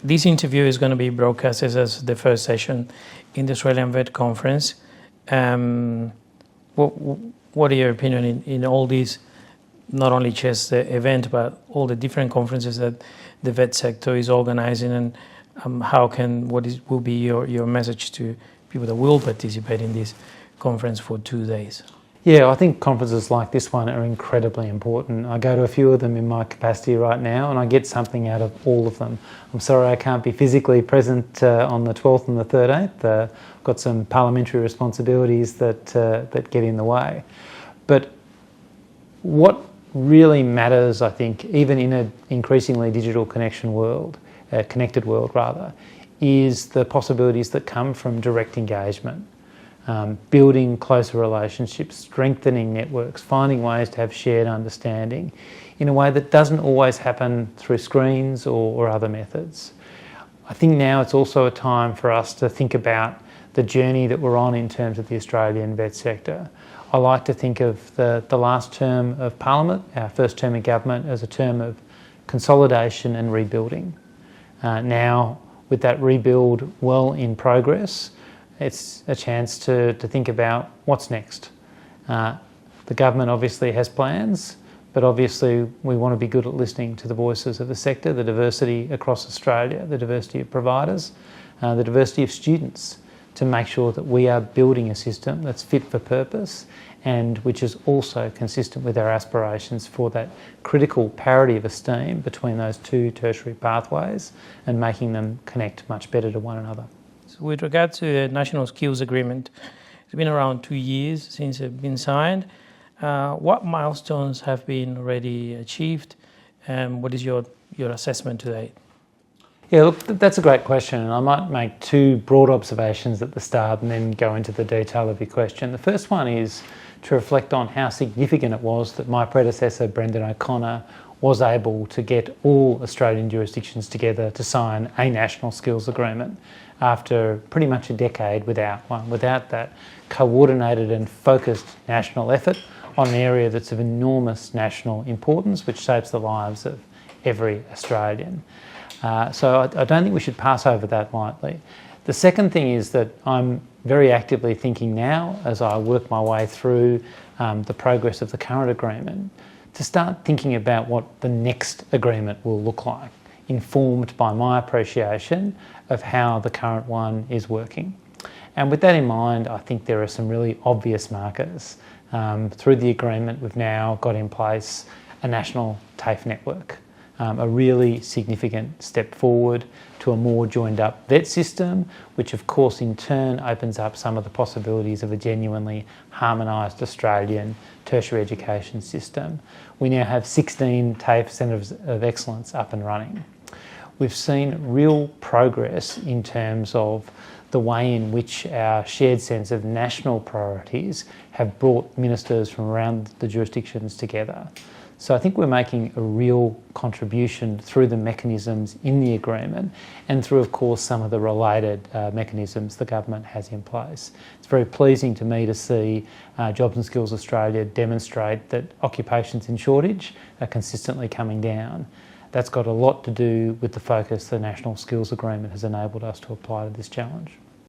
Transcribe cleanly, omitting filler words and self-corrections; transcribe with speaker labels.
Speaker 1: This interview is going to be broadcast as the first session in the Australian Vet Conference. What are your opinion in all these, not only just the event, but all the different conferences that the vet sector is organising, and will be your message to people that will participate in this conference for 2 days?
Speaker 2: Yeah, I think conferences like this one are incredibly important. I go to a few of them in my capacity right now, and I get something out of all of them. I'm sorry I can't be physically present on the 12th and the 13th. I've got some parliamentary responsibilities that get in the way. But what really matters, I think, even in an increasingly digital connected world, is the possibilities that come from direct engagement. Building closer relationships, strengthening networks, finding ways to have shared understanding in a way that doesn't always happen through screens or other methods. I think now it's also a time for us to think about the journey that we're on in terms of the Australian vet sector. I like to think of the last term of Parliament, our first term of government, as a term of consolidation and rebuilding. Now, with that rebuild well in progress, it's a chance to think about what's next. The government obviously has plans, but obviously we want to be good at listening to the voices of the sector, the diversity across Australia, the diversity of providers, the diversity of students, to make sure that we are building a system that's fit for purpose and which is also consistent with our aspirations for that critical parity of esteem between those two tertiary pathways and making them connect much better to one another.
Speaker 1: With regard to the National Skills Agreement, it's been around 2 years since it's been signed. What milestones have been already achieved, and what is your assessment to date?
Speaker 2: Yeah, look, that's a great question, and I might make two broad observations at the start and then go into the detail of your question. The first one is to reflect on how significant it was that my predecessor, Brendan O'Connor, was able to get all Australian jurisdictions together to sign a National Skills Agreement after pretty much a decade without one, without that coordinated and focused national effort on an area that's of enormous national importance, which shapes the lives of every Australian. So I don't think we should pass over that lightly. The second thing is that I'm very actively thinking now, as I work my way through the progress of the current agreement, to start thinking about what the next agreement will look like, informed by my appreciation of how the current one is working. And with that in mind, I think there are some really obvious markers. Through the agreement, we've now got in place a national TAFE network, a really significant step forward to a more joined up vet system, which of course in turn opens up some of the possibilities of a genuinely harmonised Australian tertiary education system. We now have 16 TAFE Centres of Excellence up and running. We've seen real progress in terms of the way in which our shared sense of national priorities have brought ministers from around the jurisdictions together. So I think we're making a real contribution through the mechanisms in the agreement and through, of course, some of the related mechanisms the government has in place. It's very pleasing to me to see Jobs and Skills Australia demonstrate that occupations in shortage are consistently coming down. That's got a lot to do with the focus the National Skills Agreement has enabled us to apply to this challenge.